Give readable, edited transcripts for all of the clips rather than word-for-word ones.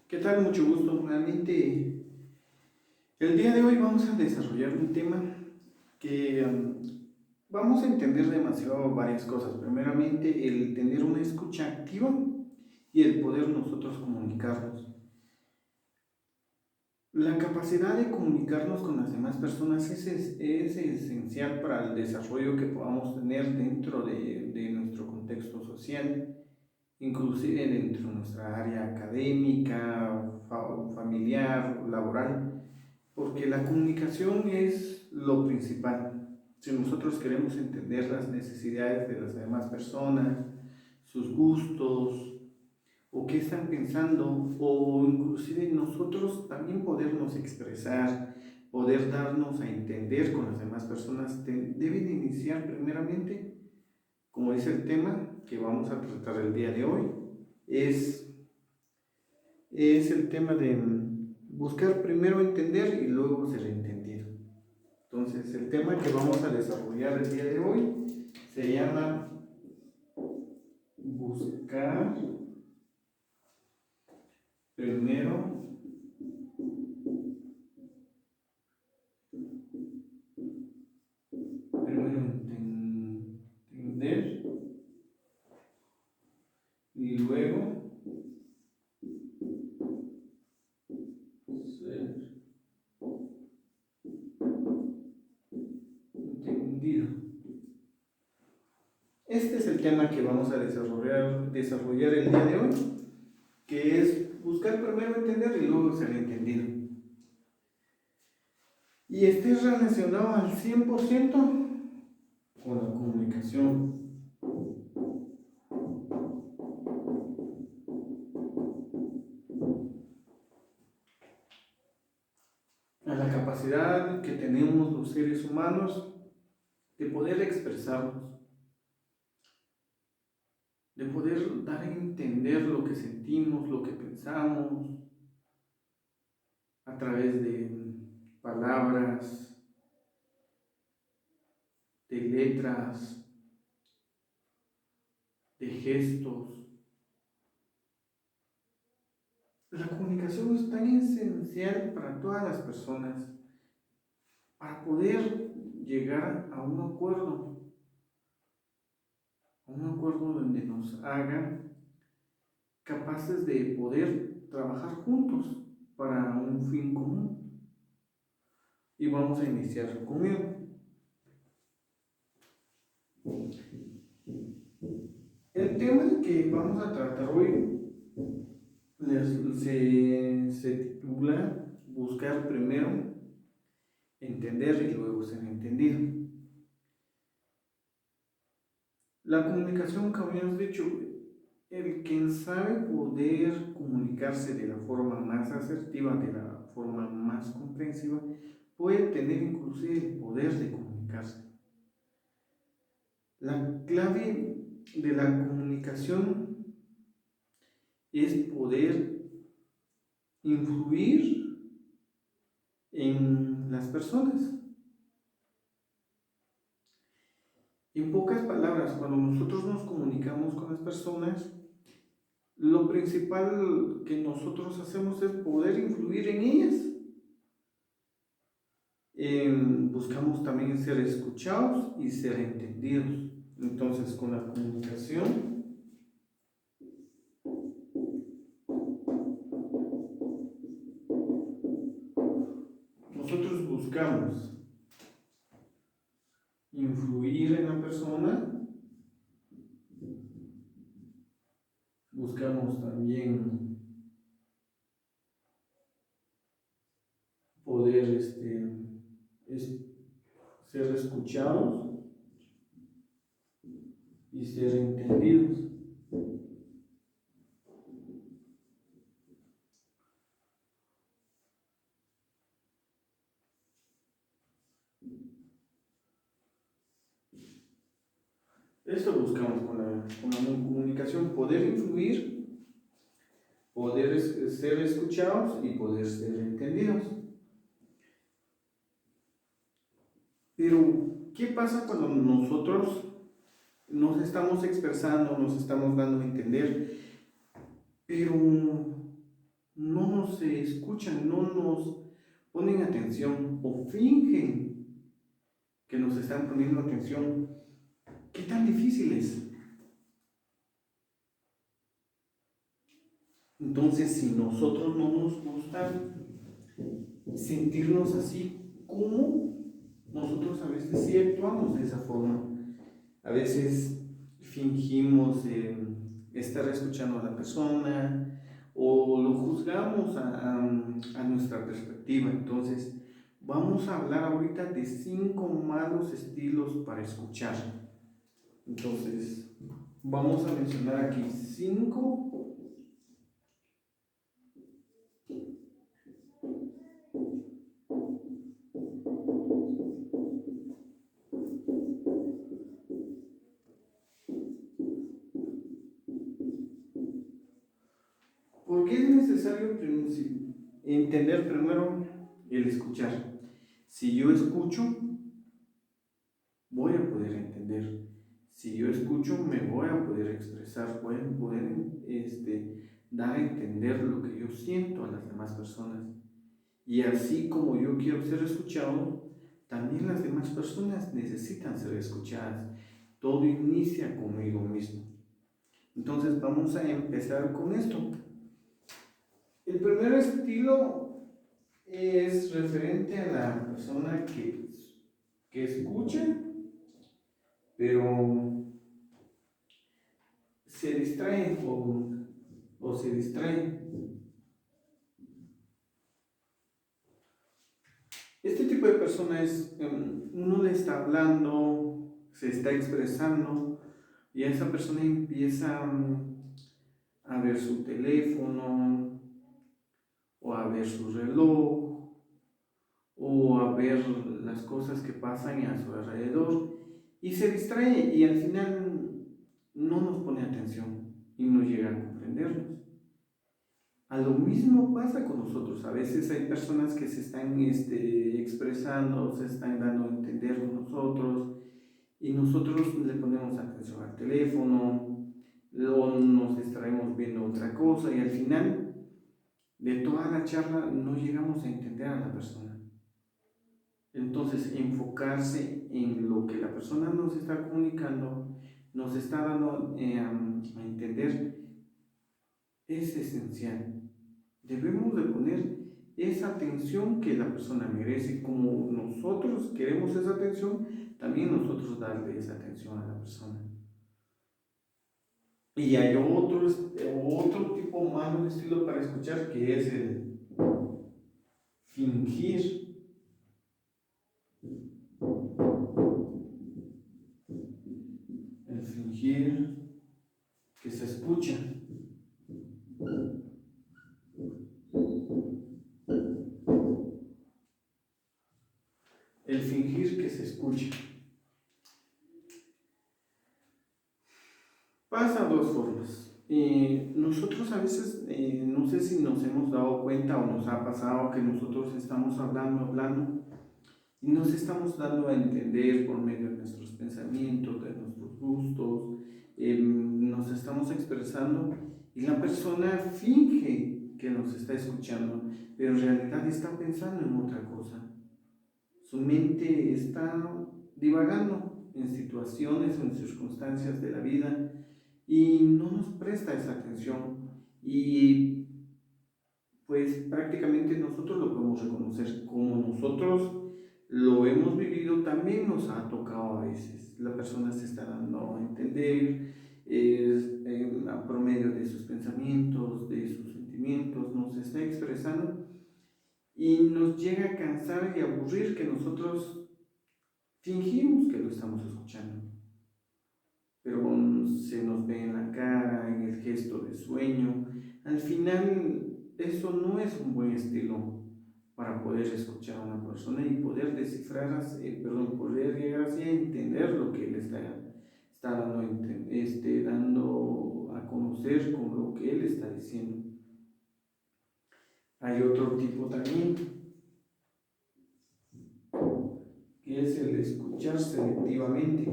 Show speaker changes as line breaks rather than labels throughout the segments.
¿Qué tal? Mucho gusto. Nuevamente, el día de hoy vamos a desarrollar un tema que vamos a entender demasiado varias cosas. Primeramente, el tener una escucha activa y el poder nosotros comunicarnos. La capacidad de comunicarnos con las demás personas es esencial para el desarrollo que podamos tener dentro de nuestro contexto social, inclusive dentro de nuestra área académica, familiar, laboral, porque la comunicación es lo principal. Si nosotros queremos entender las necesidades de las demás personas, sus gustos, o qué están pensando, o inclusive nosotros también podernos expresar, poder darnos a entender con las demás personas, deben iniciar primeramente, como dice el tema que vamos a tratar el día de hoy, es, es el tema de buscar primero entender y luego ser entendido. Entonces, el tema que vamos a desarrollar el día de hoy se llama buscar primero entender y luego ser entendido. Este es el tema que vamos a desarrollar el día de hoy, que es buscar primero entender y luego ser entendido. Y esté relacionado al 100% con la comunicación. A la capacidad que tenemos los seres humanos de poder expresarnos, de poder dar a entender lo que sentimos, lo que pensamos, a través de palabras, de letras, de gestos. La comunicación es tan esencial para todas las personas, para poder llegar a un acuerdo donde nos haga capaces de poder trabajar juntos para un fin común. Y vamos a iniciar conmigo. El tema que vamos a tratar hoy se titula Buscar primero, entender y luego ser entendido. La comunicación, como hemos dicho, el quien sabe poder comunicarse de la forma más asertiva, de la forma más comprensiva, puede tener inclusive el poder de comunicarse. La clave de la comunicación es poder influir en las personas. En pocas palabras, cuando nosotros nos comunicamos con las personas, lo principal que nosotros hacemos es poder influir en ellas. Buscamos también ser escuchados y ser entendidos. Entonces, con la comunicación, nosotros buscamos influir en la persona, buscamos también poder ser escuchados y ser entendidos. Esto buscamos con la comunicación, poder influir, poder ser escuchados y poder ser entendidos. Pero, ¿qué pasa cuando nosotros nos estamos expresando, nos estamos dando a entender, pero no nos escuchan, no nos ponen atención o fingen que nos están poniendo atención. ¿Qué tan difícil es? Entonces, si nosotros no nos gusta sentirnos así, ¿cómo nosotros a veces sí actuamos de esa forma? A veces fingimos estar escuchando a la persona o lo juzgamos a nuestra perspectiva. Entonces, vamos a hablar ahorita de 5 malos estilos para escuchar. Entonces, vamos a mencionar aquí 5. Porque es necesario entender primero el escuchar. Si yo escucho, voy a poder entender. Si yo escucho, me voy a poder expresar, voy a poder dar a entender lo que yo siento a las demás personas. Y así como yo quiero ser escuchado, también las demás personas necesitan ser escuchadas. Todo inicia conmigo mismo. Entonces vamos a empezar con esto. El primer estilo es referente a la persona que escucha, pero se distrae o se distrae. Este tipo de persona es, uno le está hablando, se está expresando y esa persona empieza a ver su teléfono o a ver su reloj o a ver las cosas que pasan a su alrededor y se distrae y al final no nos pone atención y no llega a comprendernos. A lo mismo pasa con nosotros. A veces hay personas que se están expresando, se están dando a entender con nosotros y nosotros le ponemos atención al teléfono o nos distraemos viendo otra cosa y al final de toda la charla no llegamos a entender a la persona. Entonces, enfocarse en lo que la persona nos está comunicando, nos está dando a entender, es esencial. Debemos de poner esa atención que la persona merece. Como nosotros queremos esa atención, también nosotros darle esa atención a la persona. Y hay otro tipo malo de estilo para escuchar que es el fingir. El fingir que se escucha. El fingir que se escucha. Pasa dos formas. Nosotros a veces, no sé si nos hemos dado cuenta o nos ha pasado que nosotros estamos hablando y nos estamos dando a entender por medio de nuestros pensamientos, de nuestros gustos, nos estamos expresando y la persona finge que nos está escuchando, pero en realidad está pensando en otra cosa. Su mente está divagando en situaciones o en circunstancias de la vida y no nos presta esa atención y pues prácticamente nosotros lo podemos reconocer como nosotros lo hemos vivido, también nos ha tocado a veces. La persona se está dando a entender a promedio de sus pensamientos, de sus sentimientos, nos está expresando y nos llega a cansar y aburrir que nosotros fingimos que lo estamos escuchando, pero se nos ve en la cara, en el gesto de sueño. Al final, eso no es un buen estilo para poder escuchar a una persona y poder descifrar, poder llegar así a entender lo que él está dando a conocer con lo que él está diciendo. Hay otro tipo también, que es el escuchar selectivamente.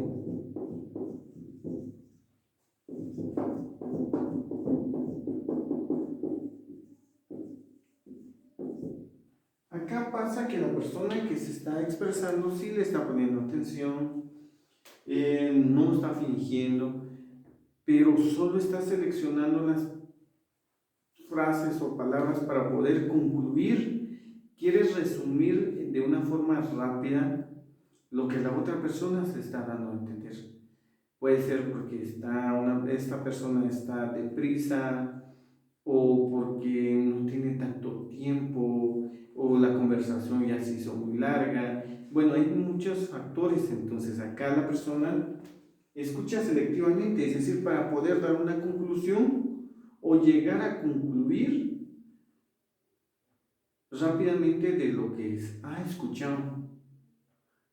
pasa que la persona que se está expresando sí le está poniendo atención, no está fingiendo, pero solo está seleccionando las frases o palabras para poder concluir. Quieres resumir de una forma rápida lo que la otra persona se está dando a entender. Puede ser porque esta persona está deprisa, o porque no tiene tanto tiempo, o la conversación ya se hizo muy larga. Bueno, hay muchos factores, entonces acá la persona escucha selectivamente, es decir, para poder dar una conclusión o llegar a concluir rápidamente de lo que ha escuchado,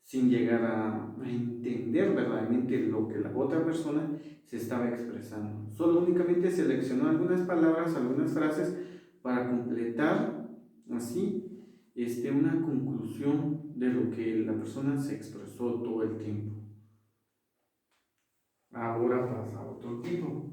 sin llegar a entender verdaderamente lo que la otra persona se estaba expresando. Solo únicamente seleccionó algunas palabras, algunas frases para completar así una conclusión de lo que la persona se expresó todo el tiempo. Ahora pasa a otro tipo.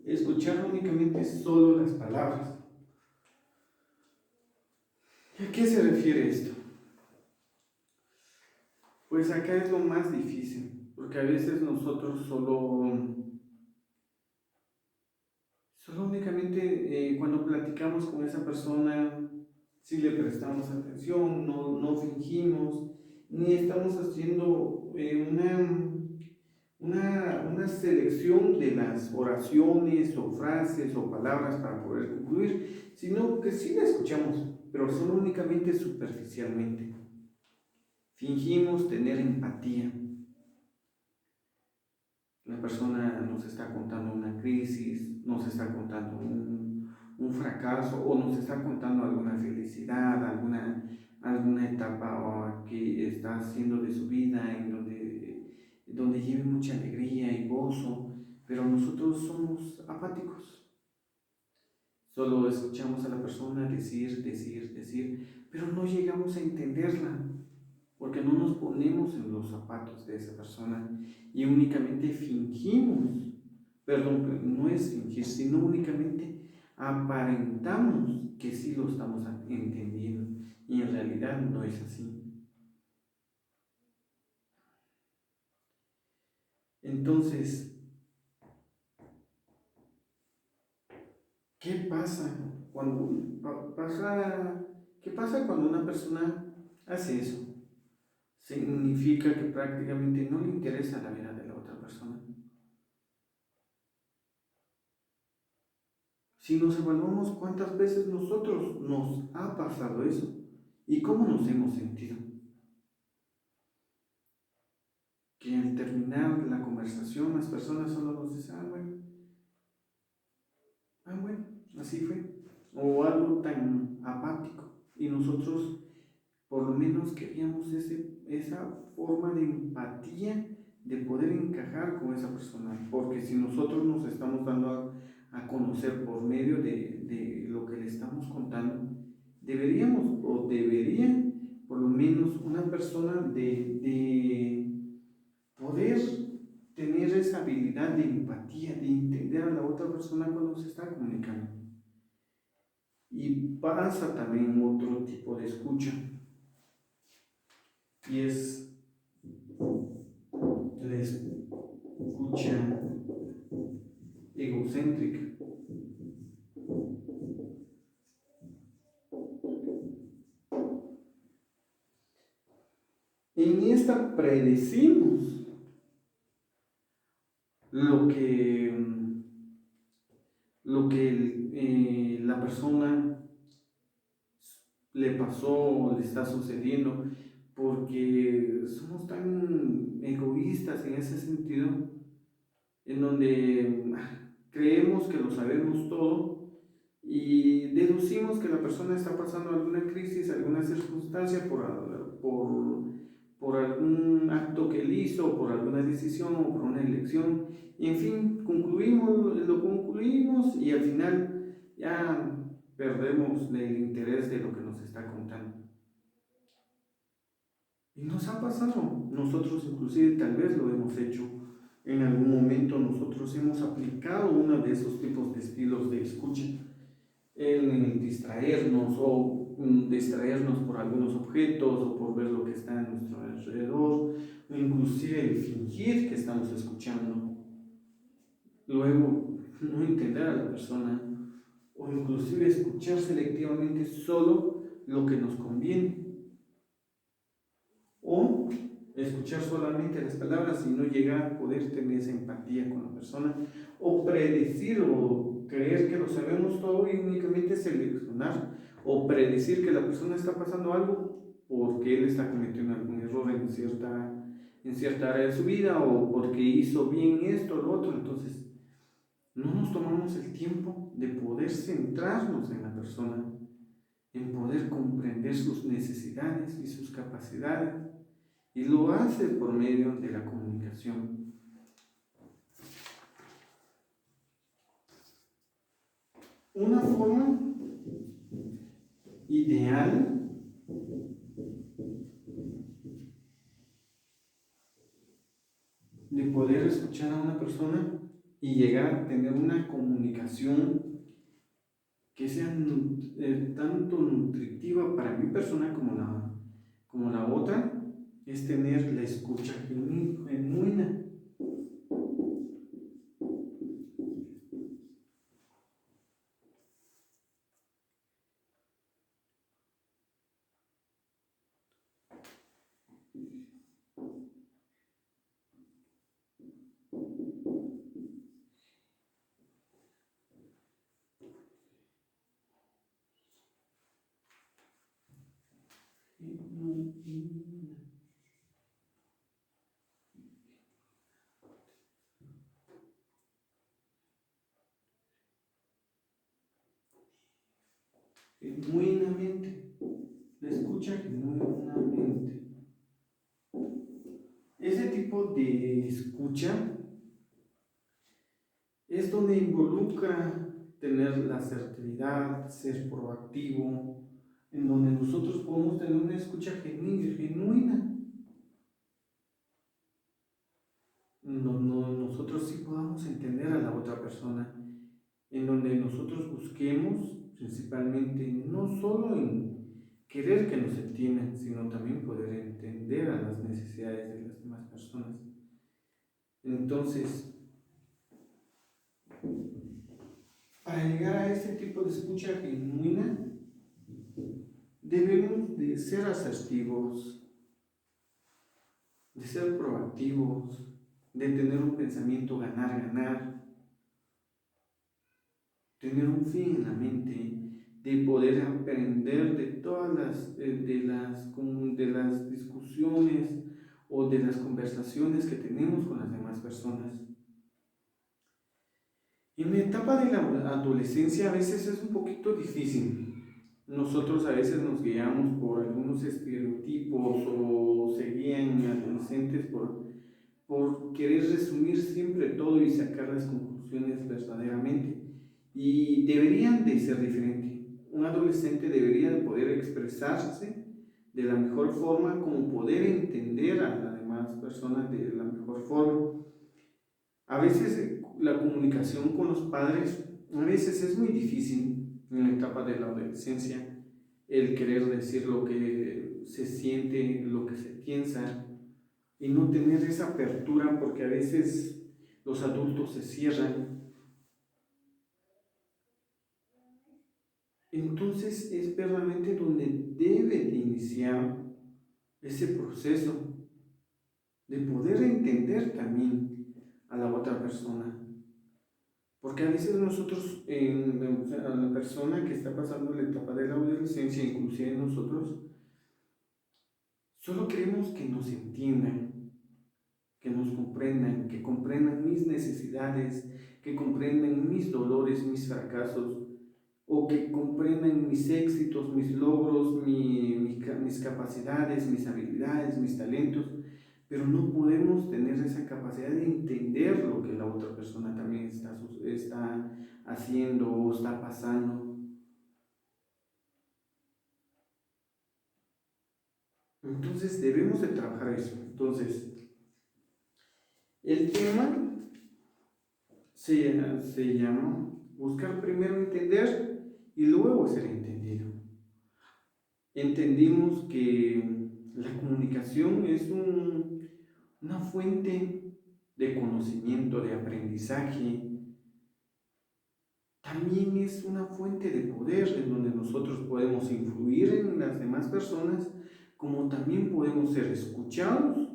Escuchar únicamente solo las palabras. ¿A qué se refiere esto? Pues acá es lo más difícil, porque a veces nosotros solo únicamente cuando platicamos con esa persona, si le prestamos atención, no fingimos, ni estamos haciendo una selección de las oraciones o frases o palabras para poder concluir, sino que sí la escuchamos, pero solo únicamente superficialmente. Fingimos tener empatía. La persona nos está contando una crisis, nos está contando un fracaso, o nos está contando alguna felicidad, alguna etapa que está haciendo de su vida en donde lleve mucha alegría y gozo, pero nosotros somos apáticos. Solo escuchamos a la persona decir, pero no llegamos a entenderla, porque no nos ponemos en los zapatos de esa persona y únicamente fingimos, perdón, no es fingir, sino únicamente aparentamos que sí lo estamos entendiendo y en realidad no es así. Entonces, ¿qué pasa qué pasa cuando una persona hace eso? Significa que prácticamente no le interesa la vida de la otra persona. Si nos evaluamos cuántas veces nosotros nos ha pasado eso y cómo nos hemos sentido, que al terminar la conversación las personas solo nos dicen, bueno, así fue, o algo tan apático, y nosotros por lo menos queríamos esa forma de empatía, de poder encajar con esa persona, porque si nosotros nos estamos dando a conocer por medio de lo que le estamos contando, deberíamos o debería por lo menos una persona de poder tener esa habilidad de empatía, de entender a la otra persona cuando se está comunicando. Y pasa también otro tipo de escucha, y es la escucha egocéntrica. En esta predecimos lo que la persona le pasó o le está sucediendo, porque somos tan egoístas en ese sentido, en donde creemos que lo sabemos todo y deducimos que la persona está pasando alguna crisis, alguna circunstancia por algún acto que él hizo, por alguna decisión o por una elección. Y en fin, lo concluimos y al final ya perdemos el interés de lo que nos está contando. Y nos ha pasado, nosotros inclusive tal vez lo hemos hecho. En algún momento nosotros hemos aplicado uno de esos tipos de estilos de escucha, el distraernos o distraernos por algunos objetos o por ver lo que está en nuestro alrededor, o inclusive el fingir que estamos escuchando, luego no entender a la persona o inclusive escuchar selectivamente solo lo que nos conviene o escuchar solamente las palabras y no llegar a poder tener esa empatía con la persona o predecir o creer que lo sabemos todo y únicamente seleccionar o predecir que la persona está pasando algo porque él está cometiendo algún error en cierta área de su vida o porque hizo bien esto o lo otro. Entonces no nos tomamos el tiempo de poder centrarnos en la persona, en poder comprender sus necesidades y sus capacidades, y lo hace por medio de la comunicación. Una forma ideal de poder escuchar a una persona y llegar a tener una comunicación que sea tanto nutritiva para mi persona como la otra, es tener la escucha genuina. Genuinamente, la escucha genuinamente. Ese tipo de escucha es donde involucra tener la asertividad, ser proactivo, en donde nosotros podemos tener una escucha genuina, en donde nosotros sí podamos entender a la otra persona, en donde nosotros busquemos principalmente no solo en querer que nos entiendan, sino también poder entender a las necesidades de las demás personas. Entonces, para llegar a este tipo de escucha genuina, debemos de ser asertivos, de ser proactivos, de tener un pensamiento ganar-ganar, tener un fin en la mente, de poder aprender de todas de las discusiones o de las conversaciones que tenemos con las demás personas. En la etapa de la adolescencia a veces es un poquito difícil. Nosotros a veces nos guiamos por algunos estereotipos o se guían adolescentes por querer resumir siempre todo y sacar las conclusiones verdaderamente. Y deberían de ser diferentes. Un adolescente debería de poder expresarse de la mejor forma, como poder entender a las demás personas de la mejor forma. A veces la comunicación con los padres, a veces es muy difícil en la etapa de la adolescencia, el querer decir lo que se siente, lo que se piensa, y no tener esa apertura porque a veces los adultos se cierran. Entonces es verdaderamente donde debe de iniciar ese proceso de poder entender también a la otra persona. Porque a veces nosotros, a la persona que está pasando la etapa de la adolescencia, inclusive nosotros, solo queremos que nos entiendan, que nos comprendan, que comprendan mis necesidades, que comprendan mis dolores, mis fracasos, o que comprendan mis éxitos, mis logros, mis capacidades, mis habilidades, mis talentos, pero no podemos tener esa capacidad de entender lo que la otra persona también está haciendo o está pasando. Entonces debemos de trabajar eso. Entonces, el tema se llama buscar primero entender y luego ser entendido. Entendimos que la comunicación es una fuente de conocimiento, de aprendizaje. También es una fuente de poder en donde nosotros podemos influir en las demás personas, como también podemos ser escuchados,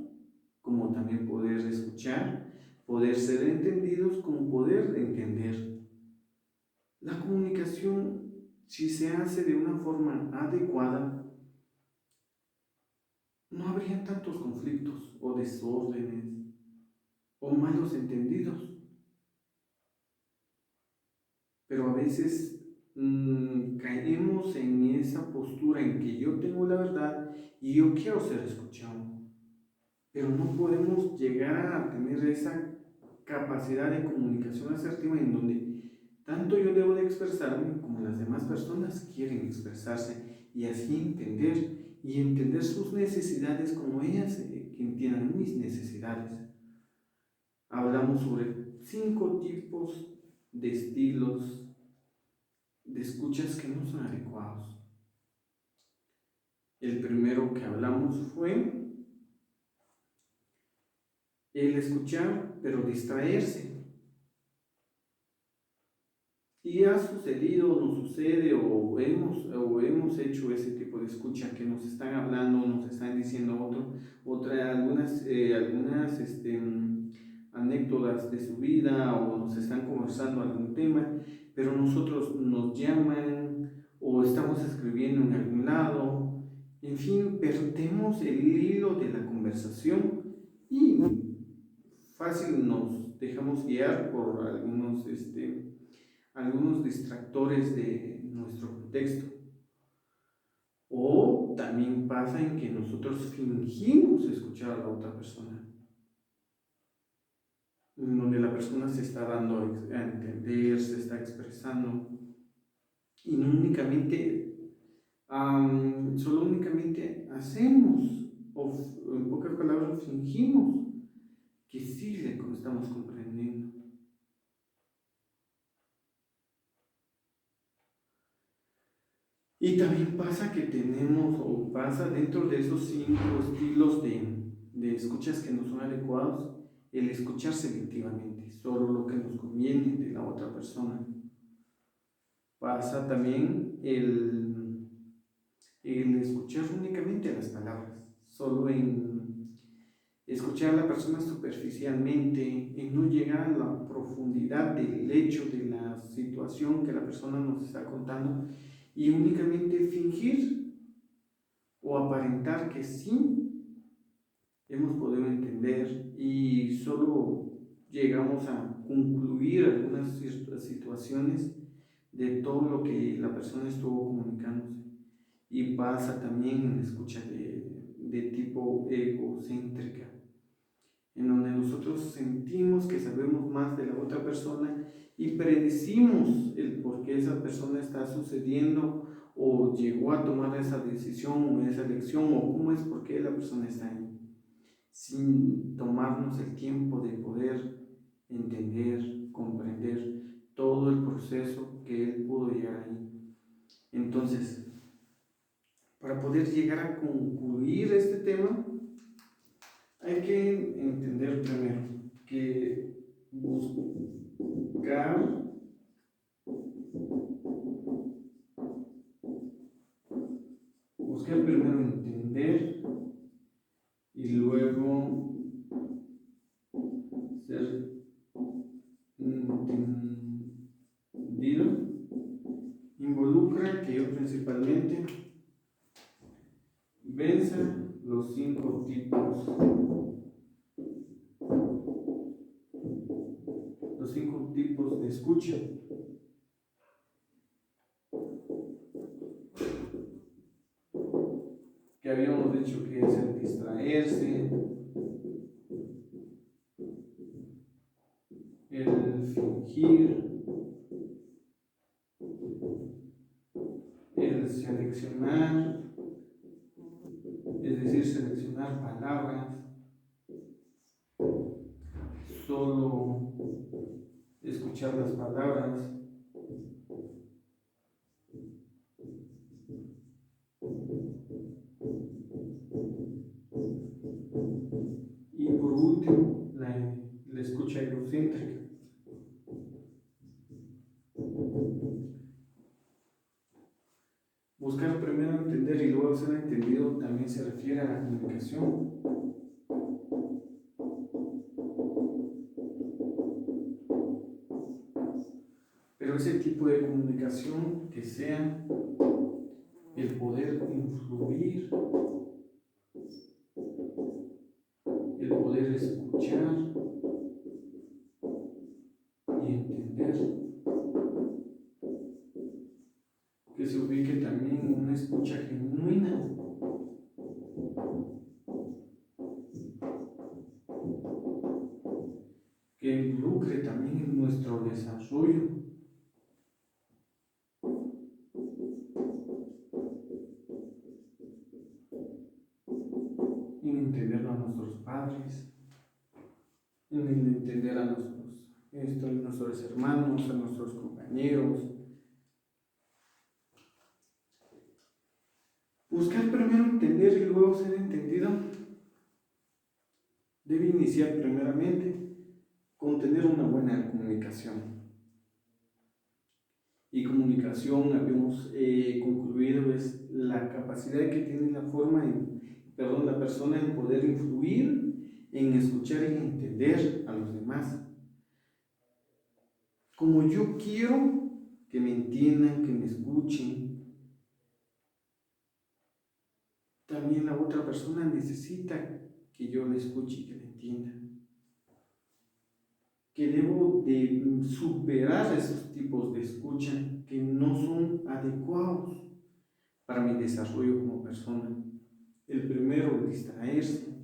como también poder escuchar, poder ser entendidos, como poder entender. La comunicación, si se hace de una forma adecuada, no habría tantos conflictos o desórdenes o malos entendidos. Pero a veces caemos en esa postura en que yo tengo la verdad y yo quiero ser escuchado, pero no podemos llegar a tener esa capacidad de comunicación asertiva en donde tanto yo debo de expresarme como las demás personas quieren expresarse y así entender sus necesidades como ellas que entiendan mis necesidades. Hablamos sobre 5 tipos de estilos de escuchas que no son adecuados. El primero que hablamos fue el escuchar pero distraerse. Y ha sucedido, nos sucede o hemos hecho ese tipo de escucha que nos están hablando, nos están diciendo algunas anécdotas de su vida o nos están conversando algún tema, pero nosotros nos llaman o estamos escribiendo en algún lado, en fin, perdemos el hilo de la conversación y fácil nos dejamos guiar por algunos distractores de nuestro contexto. O también pasa en que nosotros fingimos escuchar a la otra persona, en donde la persona se está dando a entender, se está expresando, y no únicamente, solo únicamente hacemos, o en pocas palabras, fingimos que sí le estamos comprendiendo. Y también pasa que tenemos, o pasa dentro de esos 5 estilos de escuchas que no son adecuados, el escuchar selectivamente, solo lo que nos conviene de la otra persona. Pasa también el escuchar únicamente las palabras, solo en escuchar a la persona superficialmente, en no llegar a la profundidad del hecho de la situación que la persona nos está contando y únicamente fingir o aparentar que sí hemos podido entender y solo llegamos a concluir algunas situaciones de todo lo que la persona estuvo comunicándose. Y pasa también en la escucha de tipo egocéntrica, en donde nosotros sentimos que sabemos más de la otra persona y predecimos el por qué esa persona está sucediendo o llegó a tomar esa decisión o esa elección o cómo es por qué la persona está ahí, sin tomarnos el tiempo de poder entender, comprender todo el proceso que él pudo llegar ahí. Entonces, para poder llegar a concluir este tema, hay que entender primero que buscar primero entender y luego ser entendido. Involucra que yo principalmente venza los 5 tipos de escucha. Que habíamos dicho que es el distraerse, el fingir, el seleccionar, es decir, seleccionar palabras, solo escuchar las palabras. Y por último, la escucha egocéntrica. Buscar primero entender y luego ser entendido también se refiere a la comunicación. Pero ese tipo de comunicación que sea el poder influir, el poder escuchar y entender, que se ubique también en una escucha genuina, que involucre también en nuestro desarrollo. En entender a nuestros padres, en entender a nuestros hermanos, a nuestros compañeros. Buscar primero entender y luego ser entendido debe iniciar primeramente con tener una buena comunicación. Y comunicación, habíamos concluido, es la capacidad que tiene la persona en poder influir, en escuchar y entender a los demás. Como yo quiero que me entiendan, que me escuchen, también la otra persona necesita que yo le escuche y que le entienda. Que debo de superar esos tipos de escucha que no son adecuados para mi desarrollo como persona. El primero, distraerse.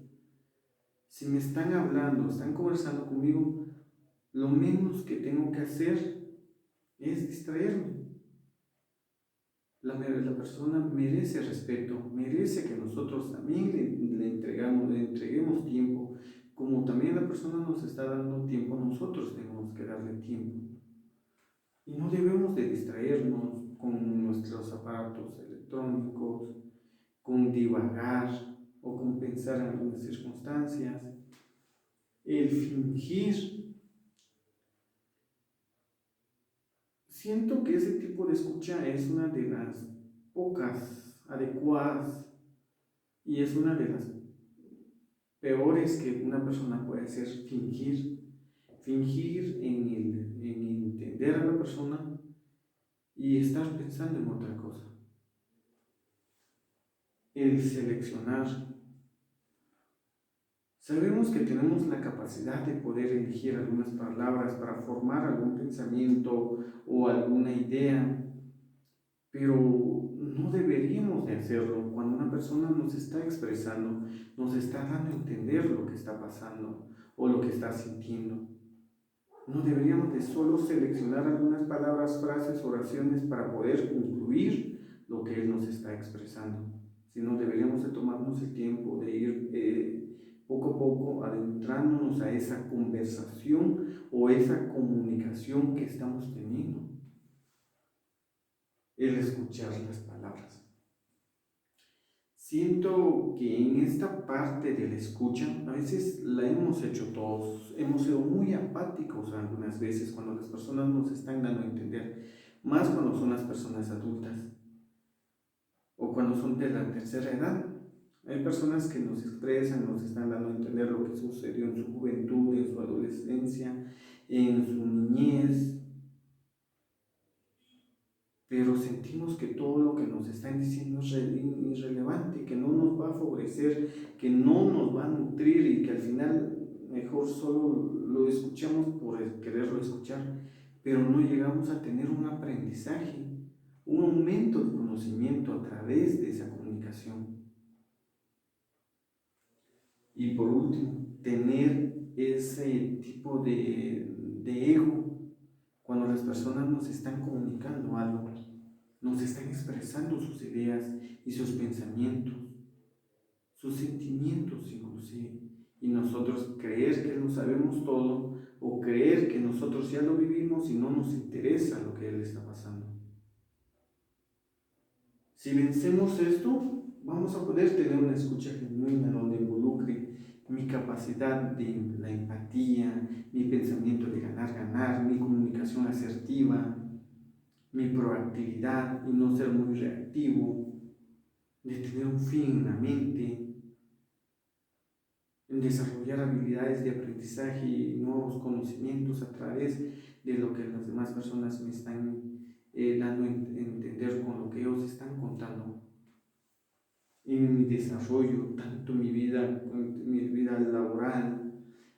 Si me están hablando, están conversando conmigo, lo menos que tengo que hacer es distraerme. La persona merece respeto, merece que nosotros también le entreguemos tiempo, como también la persona nos está dando tiempo, nosotros tenemos que darle tiempo. Y no debemos de distraernos con nuestros aparatos electrónicos, con divagar o con pensar en algunas circunstancias. El fingir. Siento que ese tipo de escucha es una de las pocas adecuadas y es una de las peores que una persona puede hacer, fingir. Fingir en entender a la persona y estar pensando en otra cosa. El seleccionar. Sabemos que tenemos la capacidad de poder elegir algunas palabras para formar algún pensamiento o alguna idea, pero no deberíamos de hacerlo cuando una persona nos está expresando, nos está dando a entender lo que está pasando o lo que está sintiendo. No deberíamos de solo seleccionar algunas palabras, frases, oraciones para poder concluir lo que él nos está expresando, sino deberíamos de tomarnos el tiempo de ir poco a poco adentrándonos a esa conversación o esa comunicación que estamos teniendo. El escuchar las palabras. Siento que en esta parte de la escucha, a veces la hemos hecho todos, hemos sido muy apáticos algunas veces cuando las personas nos están dando a entender, más cuando son las personas adultas o cuando son de la tercera edad. Hay personas que nos expresan, nos están dando a entender lo que sucedió en su juventud, en su adolescencia, en su niñez, pero sentimos que todo lo que nos están diciendo es irrelevante, que no nos va a favorecer, que no nos va a nutrir y que al final mejor solo lo escuchamos por quererlo escuchar, pero no llegamos a tener un aprendizaje, un aumento de conocimiento a través de esa comunicación. Y por último, tener ese tipo de ego cuando las personas nos están comunicando algo, nos están expresando sus ideas y sus pensamientos, sus sentimientos inclusive, y nosotros creer que lo sabemos todo o creer que nosotros ya lo vivimos y no nos interesa lo que él está pasando. Si vencemos esto, vamos a poder tener una escucha genuina donde involucre mi capacidad de la empatía, mi pensamiento de ganar, mi comunicación asertiva, mi proactividad y no ser muy reactivo, de tener un fin en la mente, en desarrollar habilidades de aprendizaje y nuevos conocimientos a través de lo que las demás personas me están dando a entender con lo que ellos están contando. En mi desarrollo, tanto mi vida laboral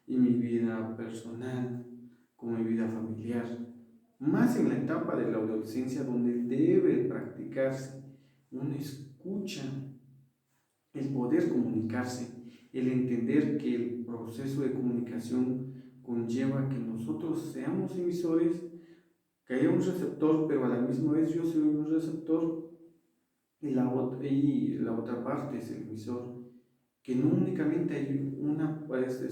y mi vida personal, como mi vida familiar, más en la etapa de la adolescencia donde debe practicarse una escucha, el poder comunicarse, el entender que el proceso de comunicación conlleva que nosotros seamos emisores, que haya un receptor, pero a la misma vez yo soy un receptor y la otra parte es el emisor, que no únicamente hay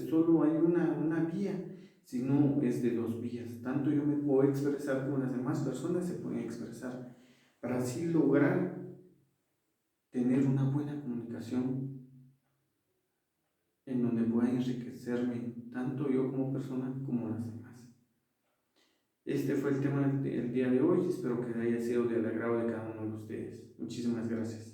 solo hay una vía, sino es de dos vías. Tanto yo me puedo expresar como las demás personas se pueden expresar, para así lograr tener una buena comunicación en donde pueda enriquecerme tanto yo como persona como las demás. Este fue el tema del día de hoy, espero que haya sido del agrado de cada uno de ustedes. Muchísimas gracias.